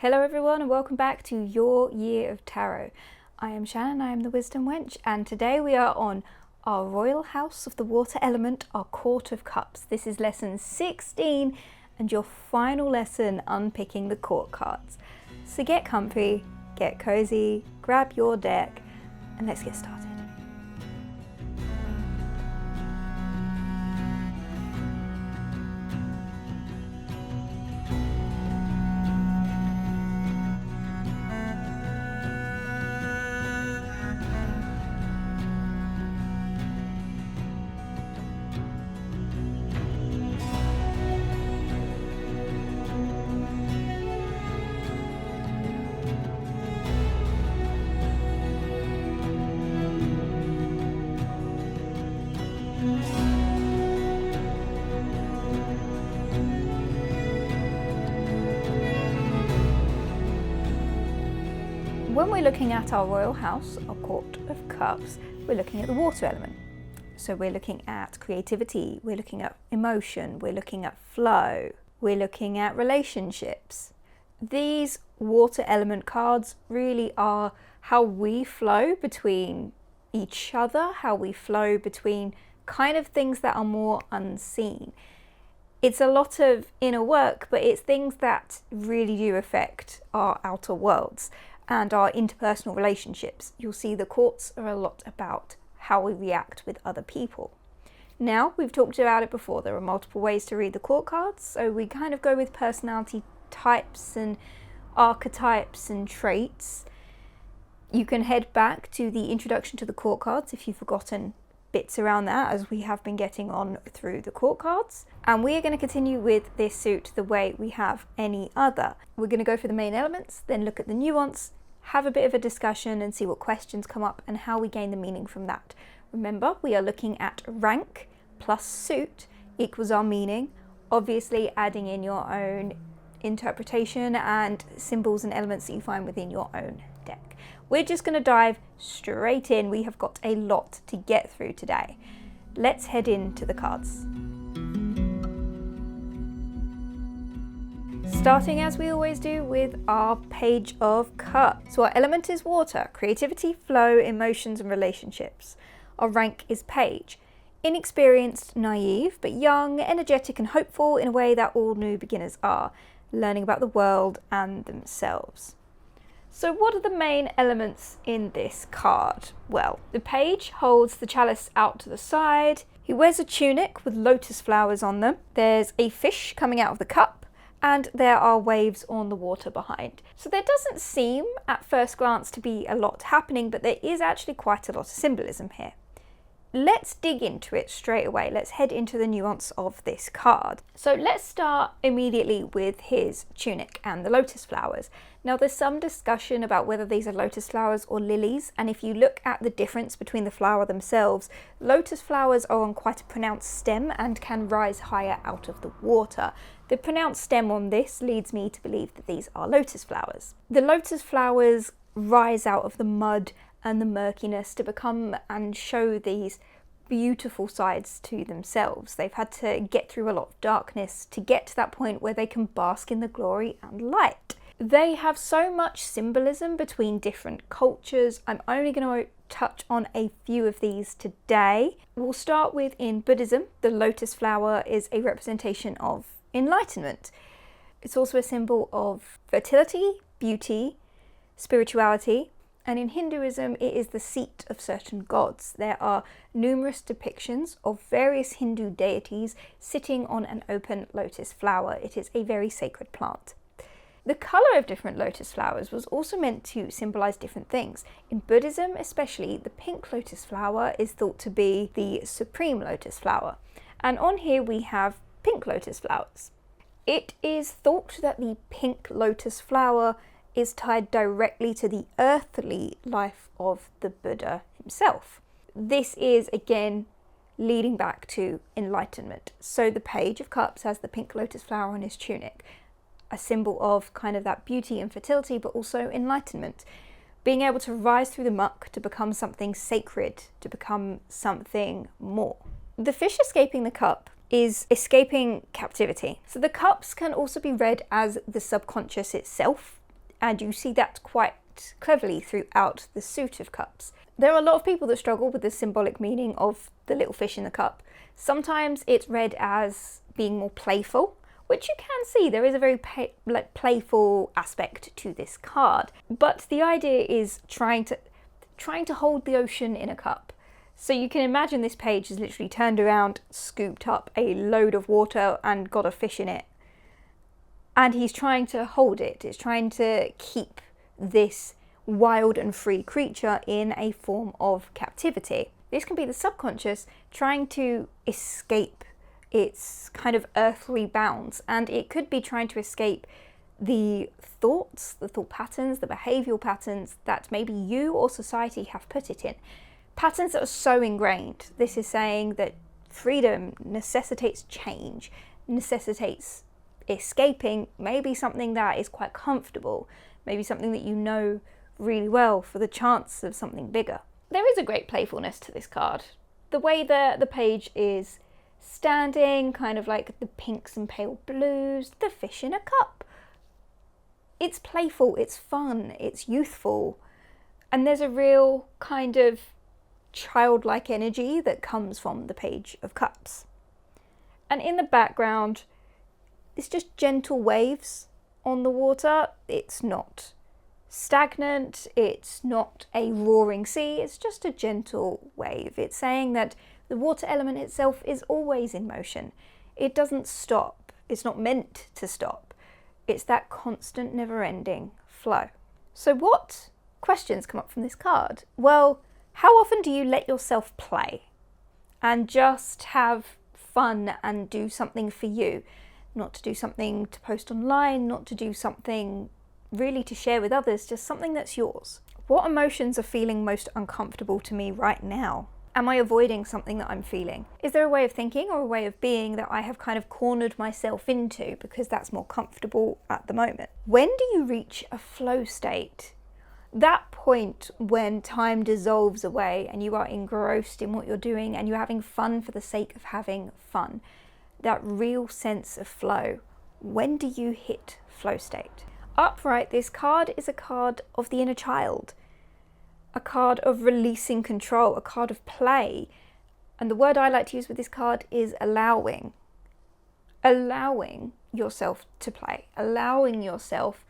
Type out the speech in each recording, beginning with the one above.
Hello everyone and welcome back to your Year of Tarot. I am Shannon, I am the Wisdom Wench, and today we are on our Royal House of the Water Element, our Court of Cups. This is lesson 16 and your final lesson unpicking the court cards. So get comfy, get cozy, grab your deck and let's get started. When we're looking at our Royal House, our Court of Cups, we're looking at the water element. So we're looking at creativity, we're looking at emotion, we're looking at flow, we're looking at relationships. These water element cards really are how we flow between each other, how we flow between kind of things that are more unseen. It's a lot of inner work, but it's things that really do affect our outer worlds and our interpersonal relationships. You'll see the courts are a lot about how we react with other people. Now, we've talked about it before, there are multiple ways to read the court cards, so we kind of go with personality types and archetypes and traits. You can head back to the introduction to the court cards if you've forgotten bits around that, as we have been getting on through the court cards. And we are going to continue with this suit the way we have any other. We're going to go for the main elements, then look at the nuance, have a bit of a discussion and see what questions come up and how we gain the meaning from that. Remember, we are looking at rank plus suit equals our meaning, obviously adding in your own interpretation and symbols and elements that you find within your own deck. We're just going to dive straight in. We have got a lot to get through today. Let's head into the cards. Starting as we always do with our Page of Cups. So our element is water, creativity, flow, emotions and relationships. Our rank is page. Inexperienced, naive, but young, energetic and hopeful in a way that all new beginners are, learning about the world and themselves. So what are the main elements in this card? Well, the page holds the chalice out to the side. He wears a tunic with lotus flowers on them. There's a fish coming out of the cup, and there are waves on the water behind. So there doesn't seem at first glance to be a lot happening, but there is actually quite a lot of symbolism here. Let's dig into it straight away. Let's head into the nuance of this card. So let's start immediately with his tunic and the lotus flowers. Now there's some discussion about whether these are lotus flowers or lilies, and if you look at the difference between the flower themselves, lotus flowers are on quite a pronounced stem and can rise higher out of the water. The pronounced stem on this leads me to believe that these are lotus flowers. The lotus flowers rise out of the mud and the murkiness to become and show these beautiful sides to themselves. They've had to get through a lot of darkness to get to that point where they can bask in the glory and light. They have so much symbolism between different cultures. I'm only going to touch on a few of these today. We'll start with in Buddhism, the lotus flower is a representation of enlightenment. It's also a symbol of fertility, beauty, spirituality, and in Hinduism it is the seat of certain gods. There are numerous depictions of various Hindu deities sitting on an open lotus flower. It is a very sacred plant. The colour of different lotus flowers was also meant to symbolise different things. In Buddhism especially, the pink lotus flower is thought to be the supreme lotus flower. And on here we have pink lotus flowers. It is thought that the pink lotus flower is tied directly to the earthly life of the Buddha himself. This is again leading back to enlightenment. So the Page of Cups has the pink lotus flower on his tunic, a symbol of kind of that beauty and fertility, but also enlightenment. Being able to rise through the muck to become something sacred, to become something more. The fish escaping the cup is escaping captivity. So the cups can also be read as the subconscious itself, And you see that quite cleverly throughout the suit of cups. There are a lot of people that struggle with the symbolic meaning of the little fish in the cup. Sometimes it's read as being more playful, which you can see there is a very playful aspect to this card. But the idea is trying to hold the ocean in a cup. So you can imagine this page is literally turned around, scooped up a load of water and got a fish in it. And he's trying to hold it. It's trying to keep this wild and free creature in a form of captivity. This can be the subconscious trying to escape its kind of earthly bounds, and it could be trying to escape the thoughts, the thought patterns, the behavioural patterns that maybe you or society have put it in. Patterns that are so ingrained. This is saying that freedom necessitates change, necessitates escaping maybe something that is quite comfortable, maybe something that you know really well for the chance of something bigger. There is a great playfulness to this card. The way that the page is standing, kind of like the pinks and pale blues, the fish in a cup. It's playful, it's fun, it's youthful, and there's a real kind of childlike energy that comes from the Page of Cups. And in the background, it's just gentle waves on the water. It's not stagnant, it's not a roaring sea, it's just a gentle wave. It's saying that the water element itself is always in motion. It doesn't stop. It's not meant to stop. It's that constant, never-ending flow. So what questions come up from this card? Well, how often do you let yourself play and just have fun and do something for you? Not to do something to post online, not to do something really to share with others, just something that's yours. What emotions are feeling most uncomfortable to me right now? Am I avoiding something that I'm feeling? Is there a way of thinking or a way of being that I have kind of cornered myself into because that's more comfortable at the moment? When do you reach a flow state? That point when time dissolves away and you are engrossed in what you're doing and you're having fun for the sake of having fun. That real sense of flow. When do you hit flow state? Upright, this card is a card of the inner child. A card of releasing control, a card of play. And the word I like to use with this card is allowing. Allowing yourself to play, allowing yourself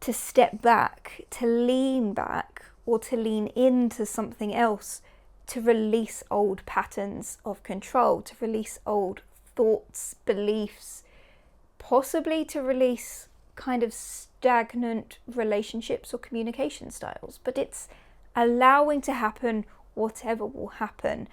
to step back, to lean back, or to lean into something else, to release old patterns of control, to release old thoughts, beliefs, possibly to release kind of stagnant relationships or communication styles. But it's allowing to happen whatever will happen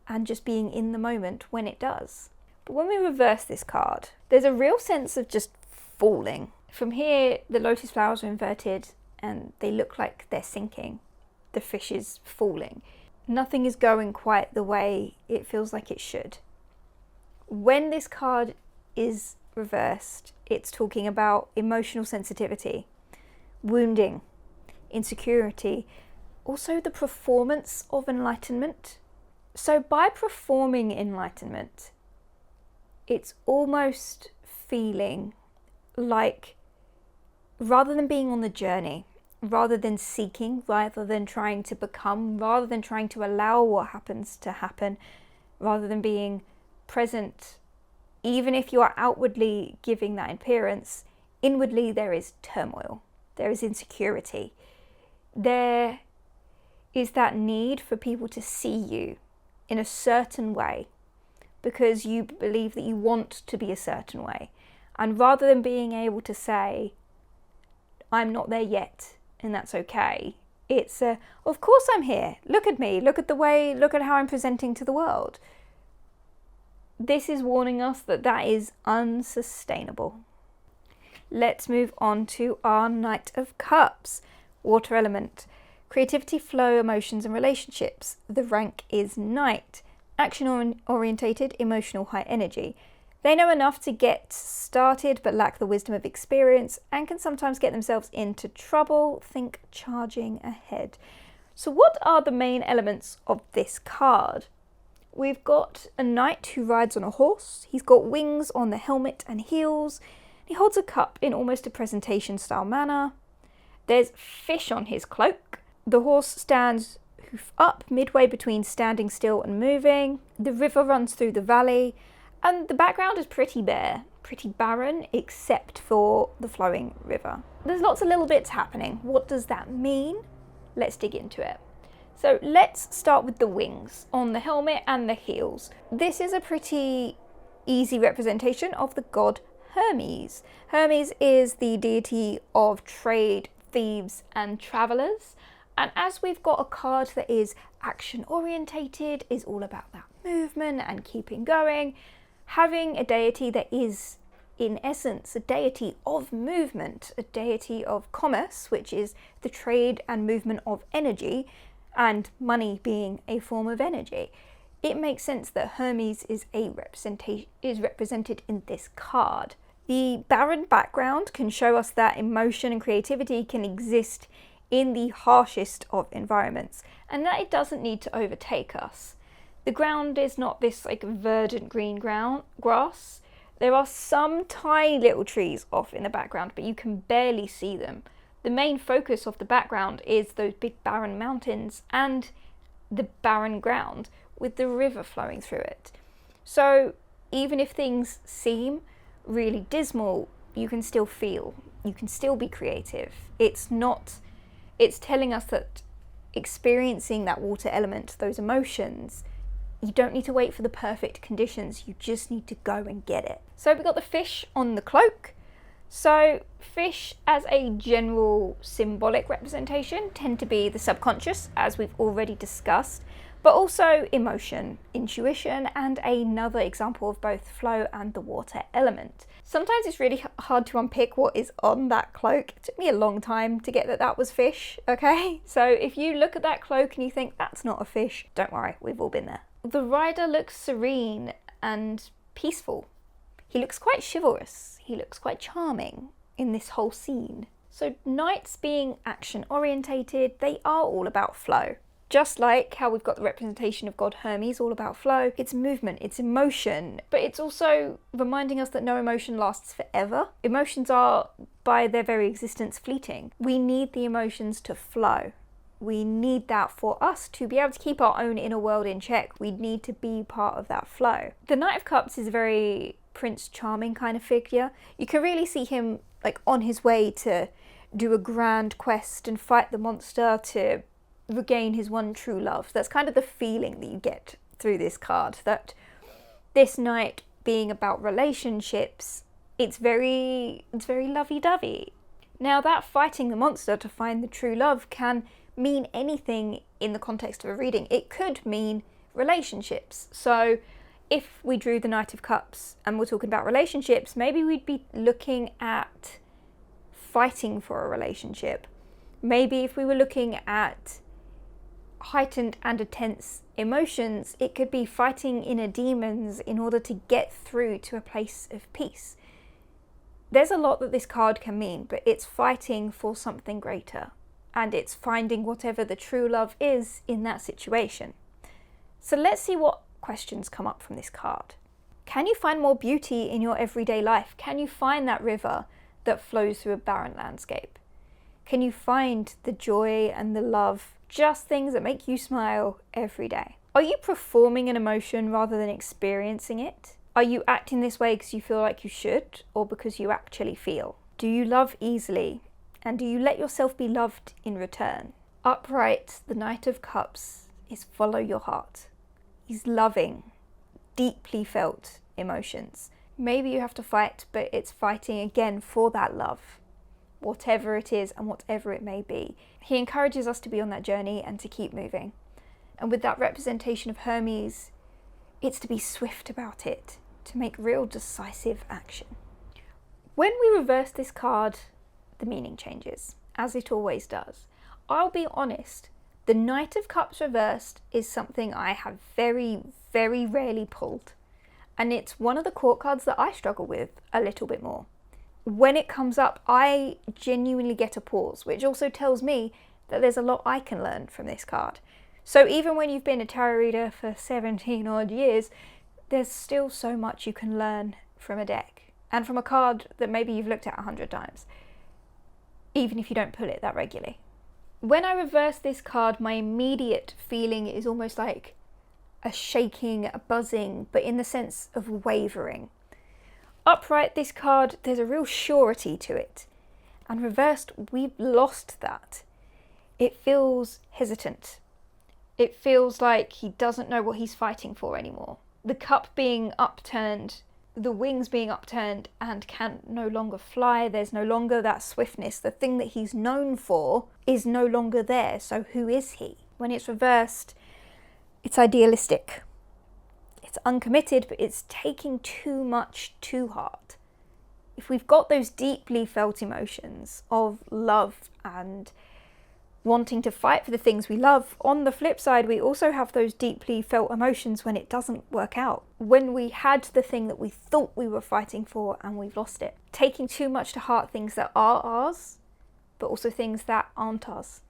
and just being in the moment when it does. But when we reverse this card, there's a real sense of just falling. From here, the lotus flowers are inverted and they look like they're sinking. The fish is falling. Nothing is going quite the way it feels like it should. When this card is reversed, it's talking about emotional sensitivity, wounding, insecurity, also the performance of enlightenment. So by performing enlightenment, it's almost feeling like rather than being on the journey, rather than seeking, rather than trying to become, rather than trying to allow what happens to happen, rather than being present, even if you are outwardly giving that appearance, inwardly there is turmoil, there is insecurity. There is that need for people to see you in a certain way because you believe that you want to be a certain way. And rather than being able to say, I'm not there yet, and that's okay, it's of course I'm here. Look at me, look at the way, look at how I'm presenting to the world. This is warning us that that is unsustainable. Let's move on to our Knight of Cups. Water element. Creativity, flow, emotions and relationships. The rank is Knight. Action orientated, emotional, high energy. They know enough to get started but lack the wisdom of experience and can sometimes get themselves into trouble. Think charging ahead. So what are the main elements of this card? We've got a knight who rides on a horse. He's got wings on the helmet and heels. He holds a cup in almost a presentation style manner. There's fish on his cloak. The horse stands hoof up, midway between standing still and moving. The river runs through the valley, and the background is pretty bare, pretty barren, except for the flowing river. There's lots of little bits happening. What does that mean? Let's dig into it. So let's start with the wings on the helmet and the heels. This is a pretty easy representation of the god Hermes. Hermes is the deity of trade, thieves, and travelers. And as we've got a card that is action orientated, is all about that movement and keeping going, having a deity that is in essence a deity of movement, a deity of commerce, which is the trade and movement of energy, and money being a form of energy, it makes sense that Hermes is represented in this card. The barren background can show us that emotion and creativity can exist in the harshest of environments, and that it doesn't need to overtake us. The ground is not this like verdant green grass. There are some tiny little trees off in the background, but you can barely see them. The main focus of the background is those big barren mountains and the barren ground with the river flowing through it. So even if things seem really dismal, you can still feel, you can still be creative. It's telling us that experiencing that water element, those emotions, you don't need to wait for the perfect conditions, you just need to go and get it. So we've got the fish on the cloak. So fish as a general symbolic representation tend to be the subconscious, as we've already discussed, but also emotion, intuition, and another example of both flow and the water element. Sometimes it's really hard to unpick what is on that cloak. It took me a long time to get that was fish, okay? So if you look at that cloak and you think that's not a fish, don't worry, we've all been there. The rider looks serene and peaceful. He looks quite chivalrous. He looks quite charming in this whole scene. So knights being action orientated, they are all about flow. Just like how we've got the representation of God Hermes, all about flow, it's movement, it's emotion, but it's also reminding us that no emotion lasts forever. Emotions are, by their very existence, fleeting. We need the emotions to flow. We need that for us to be able to keep our own inner world in check. We need to be part of that flow. The Knight of Cups is a very Prince Charming kind of figure. You can really see him like on his way to do a grand quest and fight the monster to regain his one true love. That's kind of the feeling that you get through this card, that this knight being about relationships, it's very lovey-dovey. Now that fighting the monster to find the true love can mean anything in the context of a reading. It could mean relationships. So if we drew the Knight of Cups and we're talking about relationships, maybe we'd be looking at fighting for a relationship. Maybe if we were looking at heightened and intense emotions, it could be fighting inner demons in order to get through to a place of peace. There's a lot that this card can mean, but it's fighting for something greater, and it's finding whatever the true love is in that situation. So let's see what questions come up from this card. Can you find more beauty in your everyday life? Can you find that river that flows through a barren landscape? Can you find the joy and the love, just things that make you smile every day? Are you performing an emotion rather than experiencing it? Are you acting this way because you feel like you should, or because you actually feel? Do you love easily? And do you let yourself be loved in return? Upright, the Knight of Cups is follow your heart. He's loving, deeply felt emotions. Maybe you have to fight, but it's fighting again for that love, whatever it is and whatever it may be. He encourages us to be on that journey and to keep moving. And with that representation of Hermes, it's to be swift about it, to make real decisive action. When we reverse this card, the meaning changes, as it always does. I'll be honest, the Knight of Cups reversed is something I have very, very rarely pulled. And it's one of the court cards that I struggle with a little bit more. When it comes up, I genuinely get a pause, which also tells me that there's a lot I can learn from this card. So even when you've been a tarot reader for 17 odd years, there's still so much you can learn from a deck. and from a card that maybe you've looked at 100 times, even if you don't pull it that regularly. When I reverse this card, my immediate feeling is almost like a shaking, a buzzing, but in the sense of wavering. Upright, this card, there's a real surety to it. And reversed, we've lost that. It feels hesitant. It feels like he doesn't know what he's fighting for anymore. The cup being upturned, the wings being upturned, and can no longer fly. There's no longer that swiftness. The thing that he's known for is no longer there. So who is he? When it's reversed, it's idealistic. It's uncommitted, but it's taking too much too hard. If we've got those deeply felt emotions of love and wanting to fight for the things we love, on the flip side, we also have those deeply felt emotions when it doesn't work out. When we had the thing that we thought we were fighting for and we've lost it. Taking too much to heart things that are ours, but also things that aren't ours.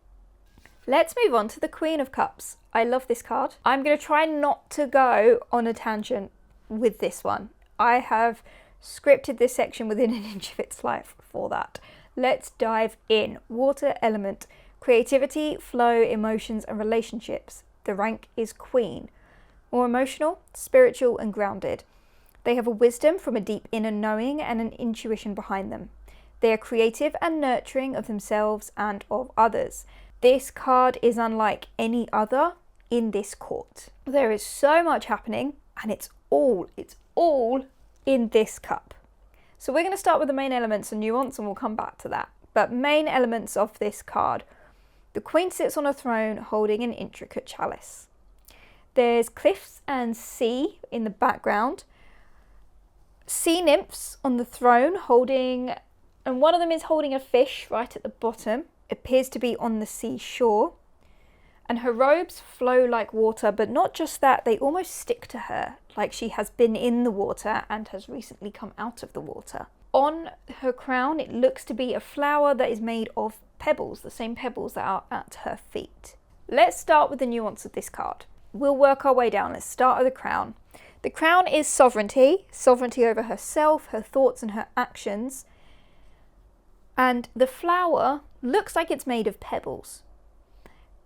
Let's move on to the Queen of Cups. I love this card. I'm going to try not to go on a tangent with this one. I have scripted this section within an inch of its life for that. Let's dive in. Water element. Creativity, flow, emotions and relationships. The rank is Queen. More emotional, spiritual and grounded. They have a wisdom from a deep inner knowing and an intuition behind them. They are creative and nurturing of themselves and of others. This card is unlike any other in this court. There is so much happening and it's all in this cup. So we're going to start with the main elements and nuance and we'll come back to that. But main elements of this card. The Queen sits on a throne holding an intricate chalice. There's cliffs and sea in the background. Sea nymphs on the throne holding, and one of them is holding a fish right at the bottom. Appears to be on the seashore. And her robes flow like water, but not just that, they almost stick to her, like she has been in the water and has recently come out of the water. On her crown, it looks to be a flower that is made of pebbles, the same pebbles that are at her feet. Let's start with the nuance of this card. We'll work our way down. Let's start at the crown. The crown is sovereignty, sovereignty over herself, her thoughts and her actions. And the flower looks like it's made of pebbles.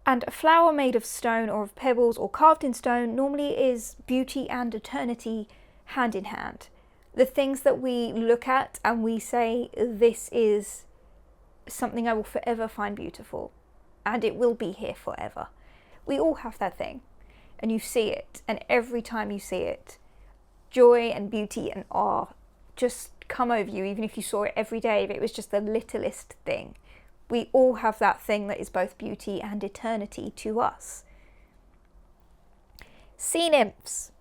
And a flower made of stone or of pebbles or carved in stone normally is beauty and eternity hand in hand. The things that we look at and we say, this is something I will forever find beautiful and it will be here forever. We all have that thing and you see it, and every time you see it, joy and beauty and awe just come over you, even if you saw it every day, if it was just the littlest thing. We all have that thing that is both beauty and eternity to us. Sea nymphs.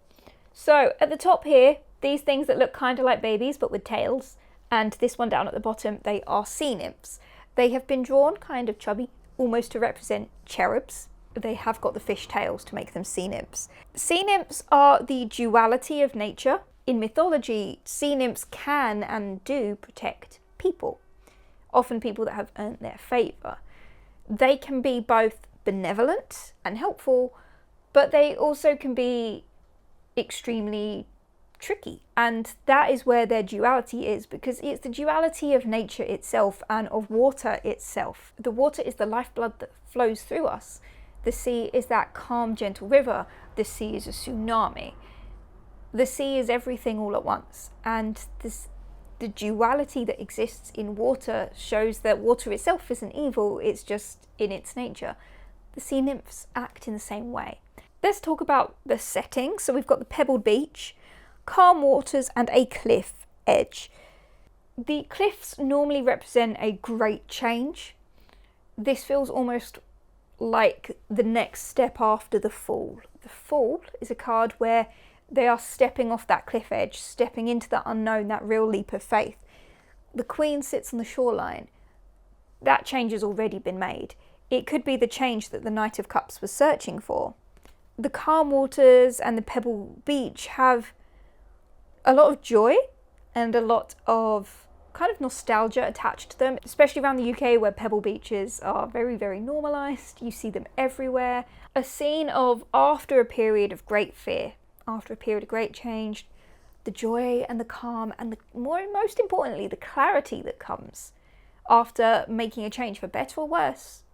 So at the top here, these things that look kind of like babies but with tails, and this one down at the bottom, they are sea nymphs. They have been drawn kind of chubby, almost to represent cherubs. They have got the fish tails to make them sea nymphs. Sea nymphs are the duality of nature. In mythology, sea nymphs can and do protect people, often people that have earned their favour. They can be both benevolent and helpful, but they also can be extremely tricky. And that is where their duality is, because it's the duality of nature itself and of water itself. The water is the lifeblood that flows through us. The sea is that calm, gentle river. The sea is a tsunami. The sea is everything all at once. And the duality that exists in water shows that water itself isn't evil, it's just in its nature. The sea nymphs act in the same way. Let's talk about the setting. So we've got the pebbled beach, calm waters and a cliff edge. The cliffs normally represent a great change. This feels almost like the next step after the fall. The fall is a card where they are stepping off that cliff edge, stepping into the unknown, that real leap of faith. The Queen sits on the shoreline. That change has already been made. It could be the change that the Knight of Cups was searching for. The calm waters and the pebble beach have a lot of joy and a lot of kind of nostalgia attached to them, especially around the UK where pebble beaches are very, very normalised. You see them everywhere. A scene of after a period of great fear, after a period of great change, the joy and the calm and most importantly, the clarity that comes after making a change, for better or worse.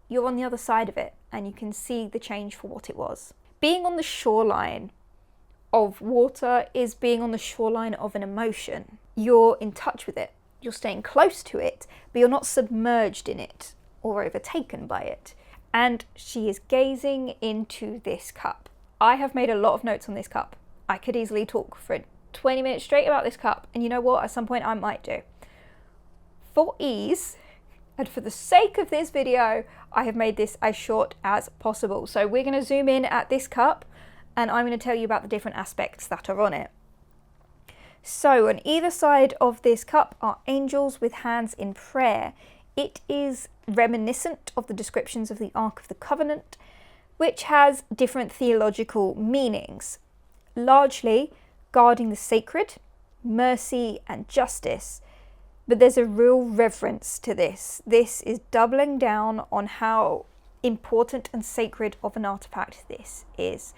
You're on the other side of it and you can see the change for what it was. Being on the shoreline of water is being on the shoreline of an emotion. You're in touch with it, you're staying close to it, but you're not submerged in it or overtaken by it. And she is gazing into this cup. I have made a lot of notes on this cup. I could easily talk for 20 minutes straight about this cup, and you know what, at some point I might do. For ease, and for the sake of this video, I have made this as short as possible. So we're going to zoom in at this cup, and I'm going to tell you about the different aspects that are on it. So on either side of this cup are angels with hands in prayer. It is reminiscent of the descriptions of the Ark of the Covenant, which has different theological meanings, largely guarding the sacred, mercy and justice. But there's a real reverence to this. This is doubling down on how important and sacred of an artifact this is.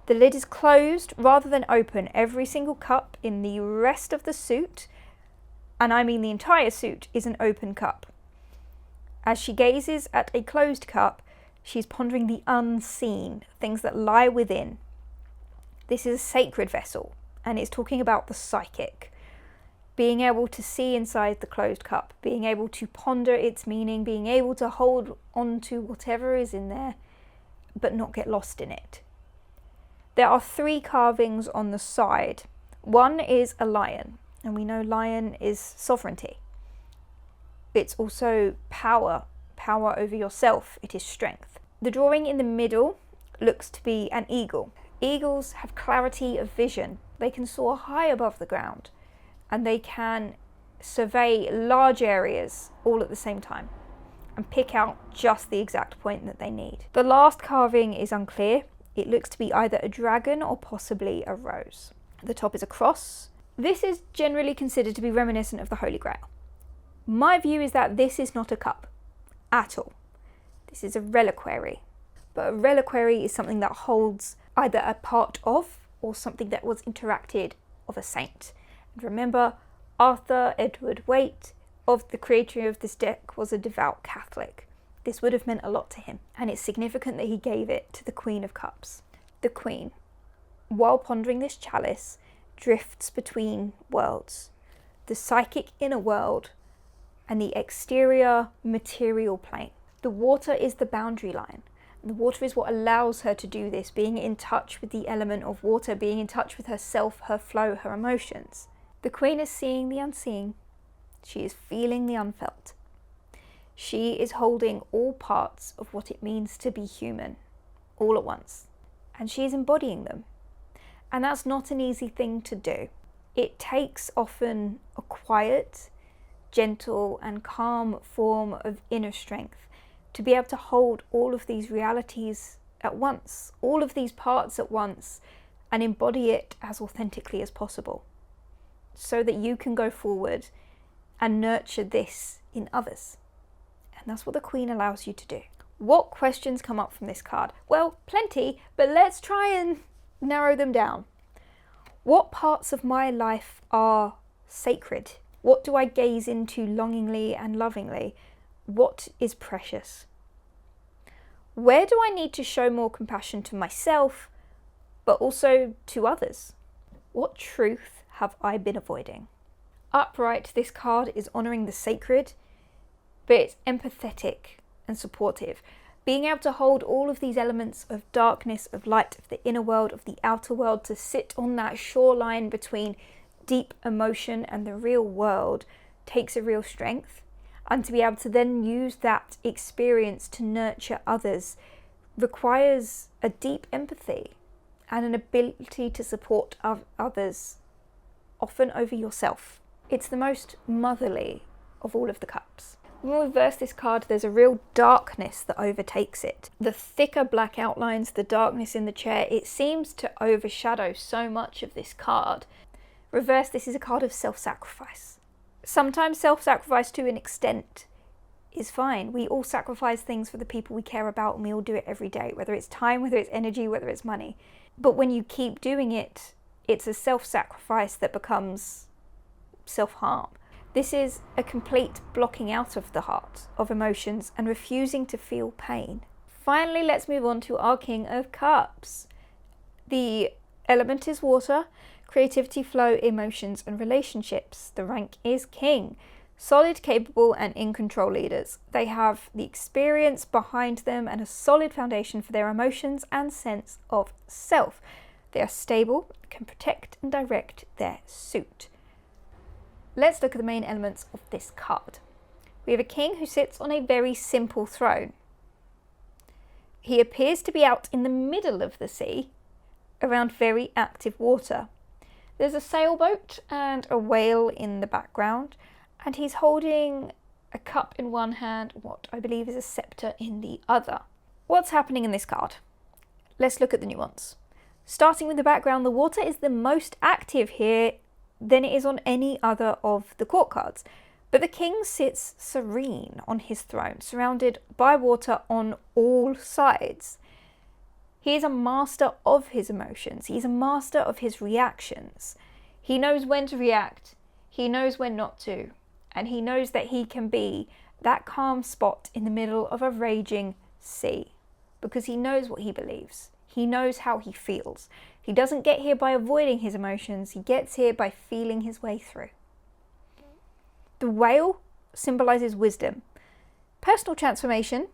The lid is closed rather than open. Every single cup in the rest of the suit, and I mean the entire suit, is an open cup. As she gazes at a closed cup, she's pondering the unseen, things that lie within. This is a sacred vessel, and it's talking about the psychic. Being able to see inside the closed cup, being able to ponder its meaning, being able to hold on to whatever is in there, but not get lost in it. There are 3 carvings on the side. One is a lion, and we know lion is sovereignty. It's also power over yourself. It is strength. The drawing in the middle looks to be an eagle. Eagles have clarity of vision. They can soar high above the ground, and they can survey large areas all at the same time and pick out just the exact point that they need. The last carving is unclear. It looks to be either a dragon or possibly a rose. The top is a cross. This is generally considered to be reminiscent of the Holy Grail. My view is that this is not a cup at all. This is a reliquary. But a reliquary is something that holds either a part of or something that was interacted of a saint. And remember, Arthur Edward Waite, of the creator of this deck, was a devout Catholic. This would have meant a lot to him, and it's significant that he gave it to the Queen of Cups. The Queen, while pondering this chalice, drifts between worlds. The psychic inner world and the exterior material plane. The water is the boundary line. The water is what allows her to do this, being in touch with the element of water, being in touch with herself, her flow, her emotions. The Queen is seeing the unseen. She is feeling the unfelt. She is holding all parts of what it means to be human, all at once. And she is embodying them. And that's not an easy thing to do. It takes often a quiet, gentle and calm form of inner strength to be able to hold all of these realities at once, all of these parts at once, and embody it as authentically as possible, so that you can go forward and nurture this in others. And that's what the Queen allows you to do. What questions come up from this card? Well, plenty, but let's try and narrow them down. What parts of my life are sacred? What do I gaze into longingly and lovingly? What is precious? Where do I need to show more compassion to myself, but also to others? What truth have I been avoiding? Upright, this card is honouring the sacred, but it's empathetic and supportive. Being able to hold all of these elements of darkness, of light, of the inner world, of the outer world, to sit on that shoreline between deep emotion and the real world takes a real strength. And to be able to then use that experience to nurture others requires a deep empathy and an ability to support others, often over yourself. It's the most motherly of all of the cups. When we reverse this card, there's a real darkness that overtakes it. The thicker black outlines, the darkness in the chair, it seems to overshadow so much of this card. Reverse, this is a card of self-sacrifice. Sometimes self-sacrifice to an extent is fine. We all sacrifice things for the people we care about, and we all do it every day, whether it's time, whether it's energy, whether it's money. But when you keep doing it It's a self-sacrifice that becomes self-harm. This is a complete blocking out of the heart, of emotions, and refusing to feel pain. Finally, let's move on to our King of Cups. The element is water, creativity, flow, emotions, and relationships. The rank is King. Solid, capable, and in control leaders. They have the experience behind them and a solid foundation for their emotions and sense of self. They are stable, can protect and direct their suit. Let's look at the main elements of this card. We have a king who sits on a very simple throne. He appears to be out in the middle of the sea, around very active water. There's a sailboat and a whale in the background, and he's holding a cup in one hand, what I believe is a scepter in the other. What's happening in this card? Let's look at the nuance. Starting with the background, the water is the most active here than it is on any other of the court cards. But the king sits serene on his throne, surrounded by water on all sides. He is a master of his emotions. He's a master of his reactions. He knows when to react. He knows when not to. And he knows that he can be that calm spot in the middle of a raging sea, because he knows what he believes. He knows how he feels. He doesn't get here by avoiding his emotions. He gets here by feeling his way through. The whale symbolizes wisdom, personal transformation,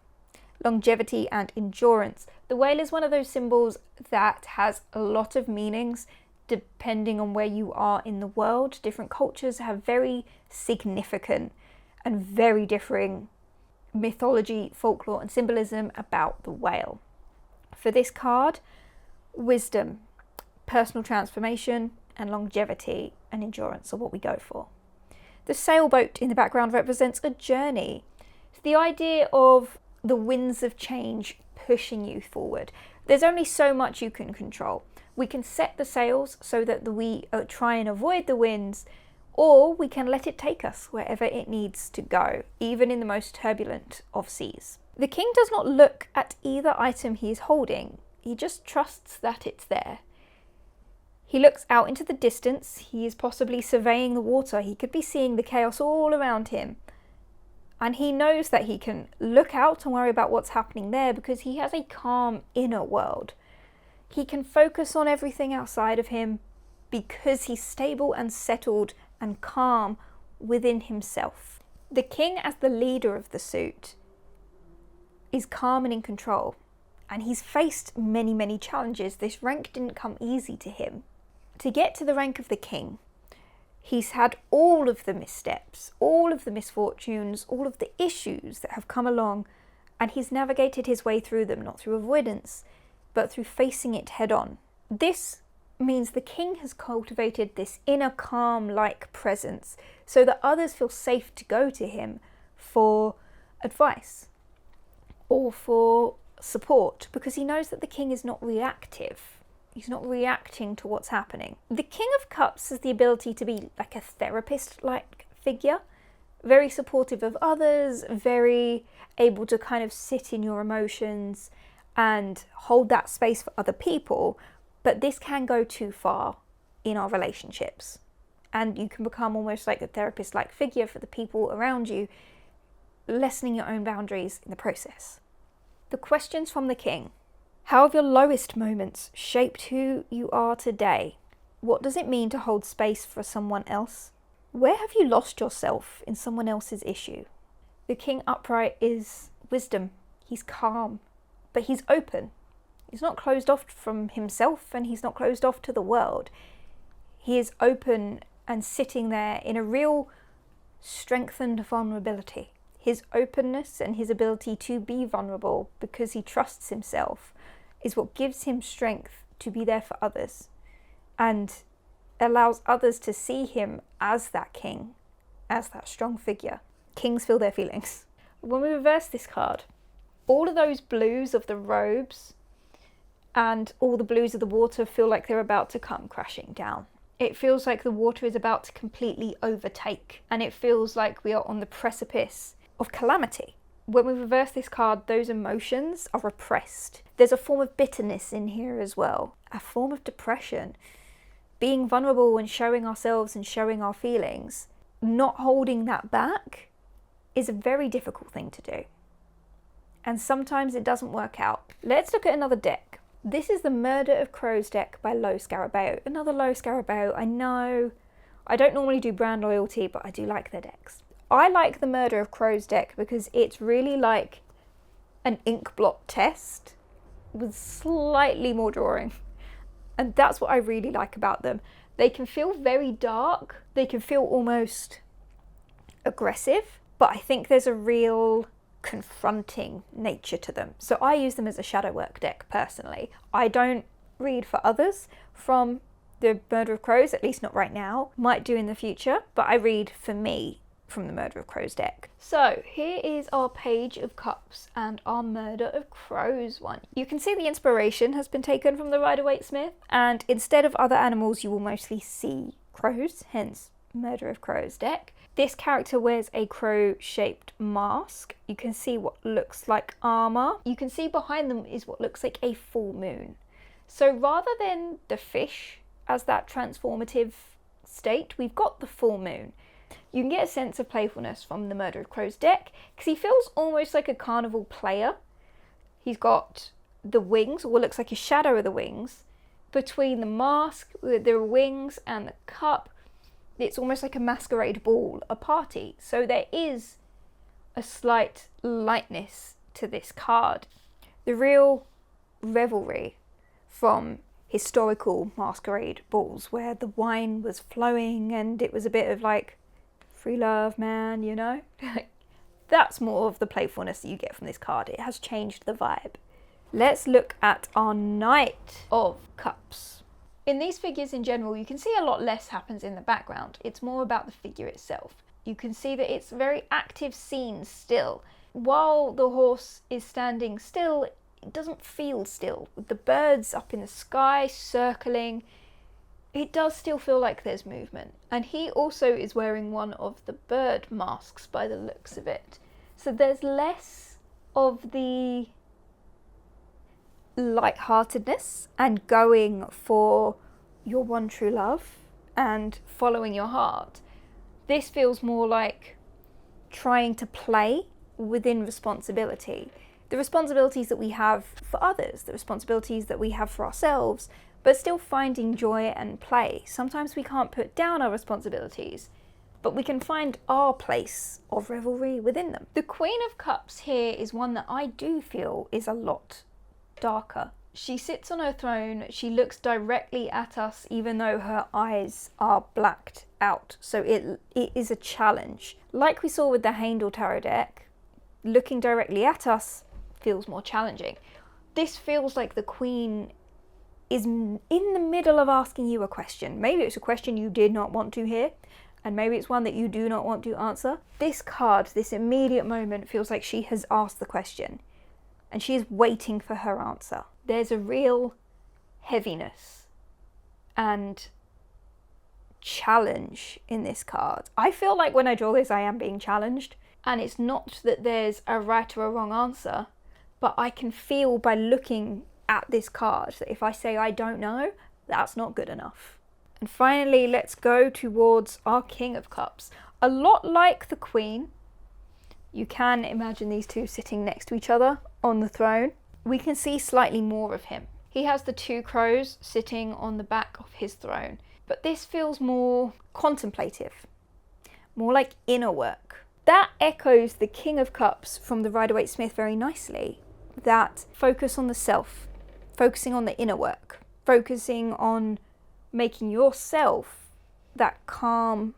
longevity, and endurance. The whale is one of those symbols that has a lot of meanings depending on where you are in the world. Different cultures have very significant and very differing mythology, folklore, and symbolism about the whale. For this card, wisdom, personal transformation, and longevity and endurance are what we go for. The sailboat in the background represents a journey. The idea of the winds of change pushing you forward. There's only so much you can control. We can set the sails so that we try and avoid the winds, or we can let it take us wherever it needs to go, even in the most turbulent of seas. The king does not look at either item he is holding. He just trusts that it's there. He looks out into the distance. He is possibly surveying the water. He could be seeing the chaos all around him. And he knows that he can look out and worry about what's happening there because he has a calm inner world. He can focus on everything outside of him because he's stable and settled and calm within himself. The king, as the leader of the suit, is calm and in control. And he's faced many, many challenges. This rank didn't come easy to him. To get to the rank of the king, he's had all of the missteps, all of the misfortunes, all of the issues that have come along, and he's navigated his way through them, not through avoidance, but through facing it head on. This means the king has cultivated this inner calm-like presence so that others feel safe to go to him for advice or for support, because he knows that the king is not reactive. He's not reacting to what's happening. The King of Cups has the ability to be like a therapist-like figure, very supportive of others, very able to kind of sit in your emotions and hold that space for other people. But this can go too far in our relationships. And you can become almost like a therapist-like figure for the people around you, lessening your own boundaries in the process. The questions from the king. How have your lowest moments shaped who you are today? What does it mean to hold space for someone else? Where have you lost yourself in someone else's issue? The king upright is wisdom. He's calm, but he's open. He's not closed off from himself, and he's not closed off to the world. He is open and sitting there in a real strengthened vulnerability. His openness and his ability to be vulnerable because he trusts himself is what gives him strength to be there for others and allows others to see him as that king, as that strong figure. Kings feel their feelings. When we reverse this card, all of those blues of the robes and all the blues of the water feel like they're about to come crashing down. It feels like the water is about to completely overtake, and it feels like we are on the precipice of calamity. When we reverse this card, those emotions are repressed. There's a form of bitterness in here as well, a form of depression. being vulnerable and showing ourselves and showing our feelings, not holding that back, is a very difficult thing to do. And sometimes it doesn't work out. Let's look at another deck. This is the Murder of Crows deck by Low Scarabeo. Another Low Scarabeo. I know I don't normally do brand loyalty, but I do like their decks. I like the Murder of Crows deck because it's really like an ink blot test with slightly more drawing. And that's what I really like about them. They can feel very dark. They can feel almost aggressive, but I think there's a real confronting nature to them. So I use them as a shadow work deck personally. I don't read for others from the Murder of Crows, at least not right now. Might do in the future, but I read for me from the Murder of Crows deck. So here is our Page of Cups and our Murder of Crows one. You can see the inspiration has been taken from the Rider-Waite-Smith, and instead of other animals you will mostly see crows, hence Murder of Crows deck. This character wears a crow-shaped mask. You can see what looks like armour. You can see behind them is what looks like a full moon. So rather than the fish as that transformative state, we've got the full moon. You can get a sense of playfulness from the Murder of Crows deck because he feels almost like a carnival player. He's got the wings, or what looks like a shadow of the wings, between the mask, the wings and the cup. It's almost like a masquerade ball, a party. So there is a slight lightness to this card. The real revelry from historical masquerade balls where the wine was flowing and it was a bit of like free love, man, you know? That's more of the playfulness that you get from this card. It has changed the vibe. Let's look at our Knight of Cups. In these figures in general, you can see a lot less happens in the background. It's more about the figure itself. You can see that it's very active scene still. While the horse is standing still, it doesn't feel still. With the birds up in the sky circling, it does still feel like there's movement. And he also is wearing one of the bird masks by the looks of it. So there's less of the lightheartedness and going for your one true love and following your heart. This feels more like trying to play within responsibility. The responsibilities that we have for others, the responsibilities that we have for ourselves, but still finding joy and play. Sometimes we can't put down our responsibilities, but we can find our place of revelry within them. The Queen of Cups here is one that I do feel is a lot darker. She sits on her throne, she looks directly at us even though her eyes are blacked out, so it is a challenge. Like we saw with the Heimdall Tarot deck, looking directly at us feels more challenging. This feels like the Queen is in the middle of asking you a question. Maybe it's a question you did not want to hear, and maybe it's one that you do not want to answer. This card, this immediate moment, feels like she has asked the question and she is waiting for her answer. There's a real heaviness and challenge in this card. I feel like when I draw this, I am being challenged, and it's not that there's a right or a wrong answer, but I can feel by looking at this card that if I say I don't know, that's not good enough. And finally, let's go towards our King of Cups. A lot like the Queen, you can imagine these two sitting next to each other on the throne. We can see slightly more of him. He has the two crows sitting on the back of his throne, but this feels more contemplative, more like inner work. That echoes the King of Cups from the Rider-Waite-Smith very nicely. That focus on the self, focusing on the inner work, focusing on making yourself that calm,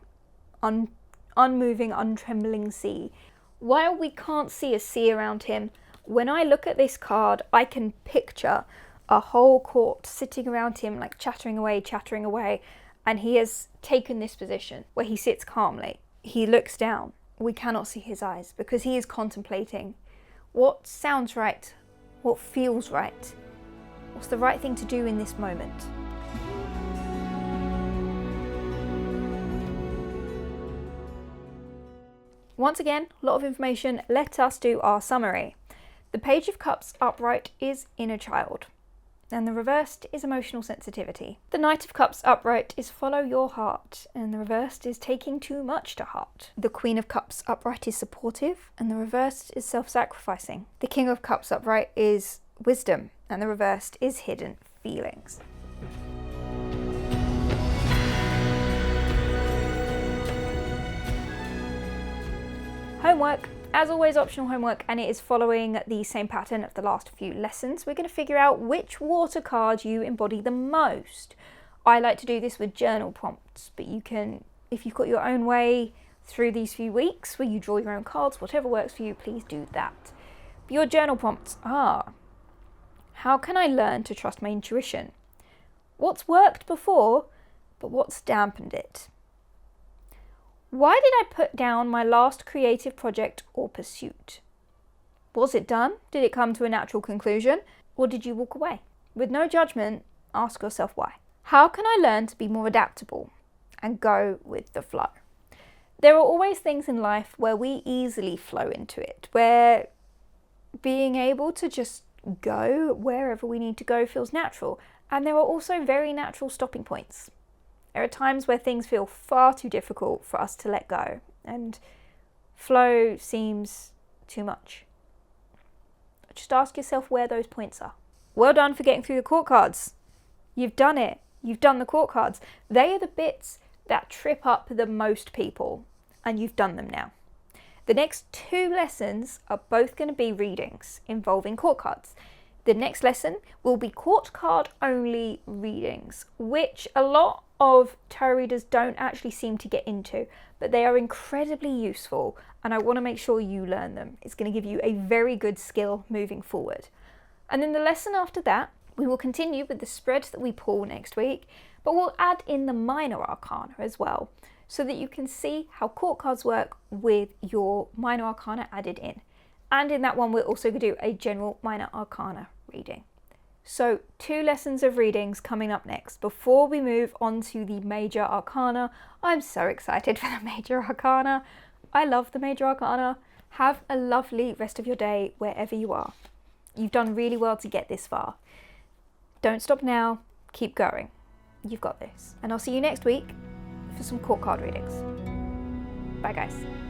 unmoving, untrembling sea. While we can't see a sea around him, when I look at this card, I can picture a whole court sitting around him, like chattering away, and he has taken this position where he sits calmly. He looks down. We cannot see his eyes because he is contemplating what sounds right, what feels right, what's the right thing to do in this moment. Once again, a lot of information. Let us do our summary. The Page of Cups upright is inner child. and the reversed is emotional sensitivity. The Knight of Cups upright is follow your heart, and the reversed is taking too much to heart. The Queen of Cups upright is supportive, and the reversed is self-sacrificing. The King of Cups upright is wisdom, and the reversed is hidden feelings. Homework. As always, optional homework, and it is following the same pattern of the last few lessons. We're going to figure out which water card you embody the most. I like to do this with journal prompts, but you can, if you've got your own way through these few weeks where you draw your own cards, whatever works for you, please do that. But your journal prompts are: how can I learn to trust my intuition? What's worked before, but what's dampened it? Why did I put down my last creative project or pursuit? Was it done? Did it come to a natural conclusion? Or did you walk away? With no judgment, ask yourself why. How can I learn to be more adaptable and go with the flow? There are always things in life where we easily flow into it, where being able to just go wherever we need to go feels natural. And there are also very natural stopping points. There are times where things feel far too difficult for us to let go, and flow seems too much. Just ask yourself where those points are. Well done for getting through the court cards. You've done it. You've done the court cards. They are the bits that trip up the most people, and you've done them now. The next 2 lessons are both going to be readings involving court cards. The next lesson will be court card only readings, which a lot of tarot readers don't actually seem to get into, but they are incredibly useful, and I want to make sure you learn them. It's going to give you a very good skill moving forward. And then the lesson after that, we will continue with the spread that we pull next week, but we'll add in the minor arcana as well, so that you can see how court cards work with your minor arcana added in. And in that one, we're also going to do a general minor arcana reading. So 2 lessons of readings coming up next. Before we move on to the major arcana, I'm so excited for the major arcana. I love the major arcana. Have a lovely rest of your day wherever you are. You've done really well to get this far. Don't stop now, keep going. You've got this. And I'll see you next week for some court card readings. Bye guys.